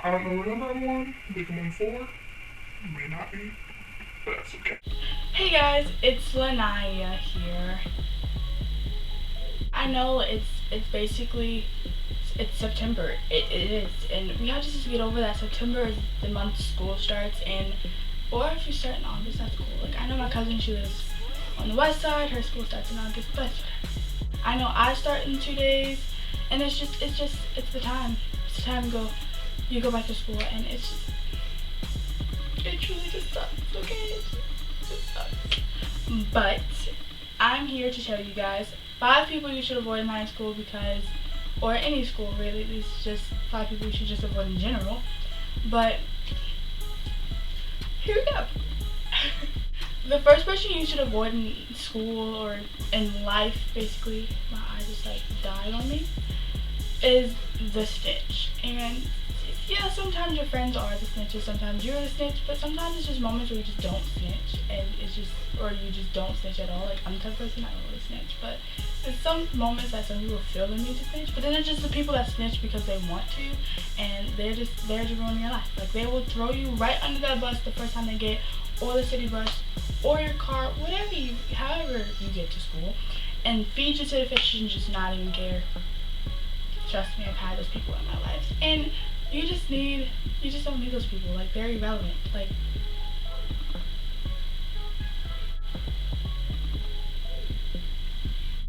I don't know what number I'm on. I think I'm on 4. May not be, but that's okay. Hey guys, it's Lanaya here. I know it's basically it's September. It is, and we have to just get over that. September is the month school starts, and or if you start in August, that's cool. Like I know my cousin, she lives on the west side. Her school starts in August, but I know I start in 2 days, and it's the time. It's the time to go. You go back to school, and it truly just sucks. Okay, it just sucks. But I'm here to tell you guys 5 people you should avoid in high school because, or any school really. It's just 5 people you should just avoid in general. But here we go. The first person you should avoid in school or in life, basically, my eye just like died on me, is the snitch. And yeah, sometimes your friends are the snitches, sometimes you're the snitch, but sometimes it's just moments where you just don't snitch, and it's just, or you just don't snitch at all. Like, I'm the type of person, I don't really snitch, but there's some moments that some people feel the need to snitch, but then there's just the people that snitch because they want to, and they're just there to ruin your life. Like, they will throw you right under that bus the first time they get, or the city bus, or your car, however you get to school, and feed you to the fish and just not even care. Trust me, I've had those people in my life, and you just don't need those people. Like, they're irrelevant. Like,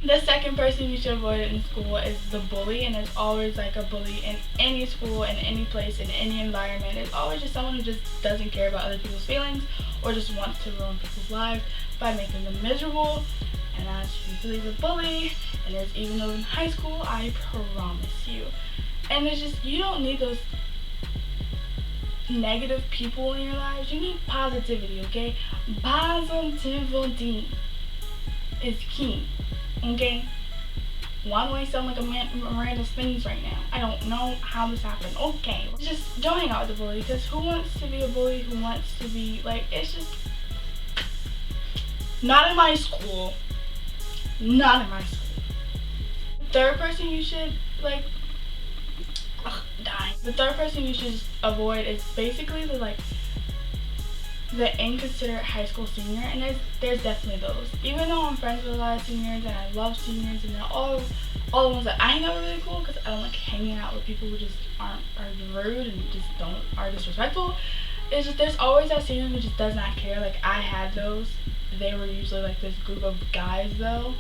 the second person you should avoid in school is the bully, and there's always like a bully in any school, in any place, in any environment. It's always just someone who just doesn't care about other people's feelings or just wants to ruin people's lives by making them miserable, and that's usually the bully. And there's even those in high school, I promise you. And it's just, you don't need those negative people in your lives. You need positivity, okay? Positivity is key, okay? Why do I sound like a Miranda Spinks right now? I don't know how this happened. Okay, just don't hang out with the bully, because who wants to be a bully? Who wants to be, like, it's just not in my school. Not in my school. Third person you should, like, dying. The third person you should avoid is basically the inconsiderate high school senior, and there's definitely those. Even though I'm friends with a lot of seniors and I love seniors, and they're all the ones that I hang out with really cool, because I don't like hanging out with people who just are rude and just are disrespectful. It's just, there's always that senior who just does not care. Like, I had those. They were usually like this group of guys though,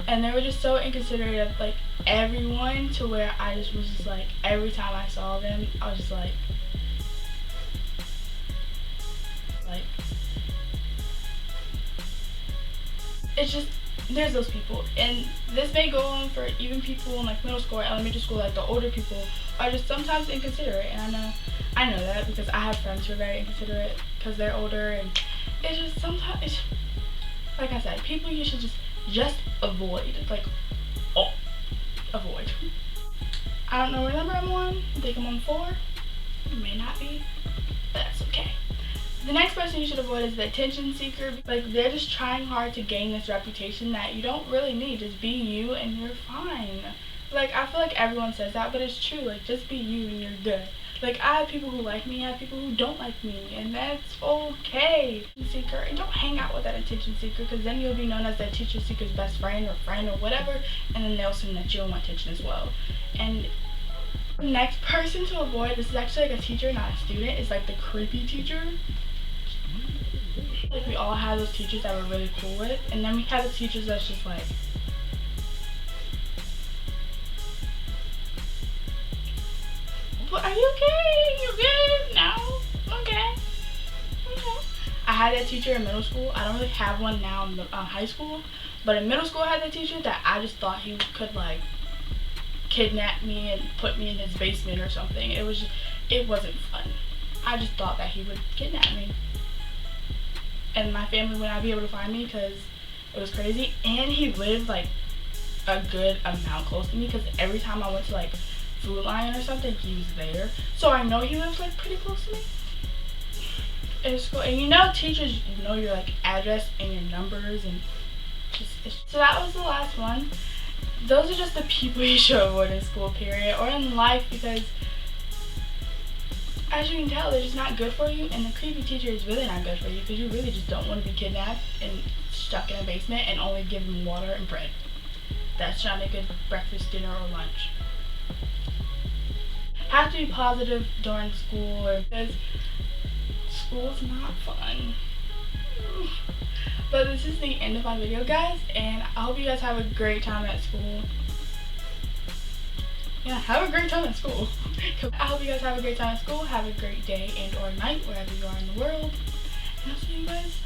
and they were just so inconsiderate of like everyone, to where I just was just like, every time I saw them, I was just like it's just, there's those people. And this may go on for even people in like middle school or elementary school. Like, the older people are just sometimes inconsiderate, and I know that because I have friends who are very inconsiderate because they're older, and it's just sometimes, it's, like I said, people you should just avoid. Like, avoid. I don't know what number I'm on. I think I'm on 4. It may not be, but that's okay. The next person you should avoid is the attention seeker. Like, they're just trying hard to gain this reputation that you don't really need. Just be you and you're fine. Like, I feel like everyone says that, but it's true. Like, just be you and you're good. Like, I have people who like me, I have people who don't like me, and that's okay. Seeker, and don't hang out with that attention seeker, because then you'll be known as that teacher seeker's best friend or whatever, and then they'll assume that you don't want attention as well. And the next person to avoid, this is actually like a teacher, not a student, is like the creepy teacher. Like, we all had those teachers that we're really cool with, and then we had the teachers that's just like, "What, are you okay? You good? No? Okay. I had that teacher in middle school. I don't really have one now in high school, but in middle school I had that teacher that I just thought he could like kidnap me and put me in his basement or something. It wasn't fun. I just thought that he would kidnap me, and my family would not be able to find me because it was crazy. And he lived like a good amount close to me, because every time I went to like Food Lion or something, he was there. So I know he lives like pretty close to me. It's cool. And you know, teachers know your like address and your numbers, and so that was the last one. Those are just the people you should avoid in school, period, or in life, because as you can tell, they're just not good for you, and the creepy teacher is really not good for you because you really just don't want to be kidnapped and stuck in a basement and only given water and bread. That's not a good breakfast, dinner, or lunch. Have to be positive during school because school's not fun. But this is the end of my video, guys, and I hope you guys have a great time at school. Yeah, have a great time at school. I hope you guys have a great time at school. Have a great day and or night wherever you are in the world. And I'll see you guys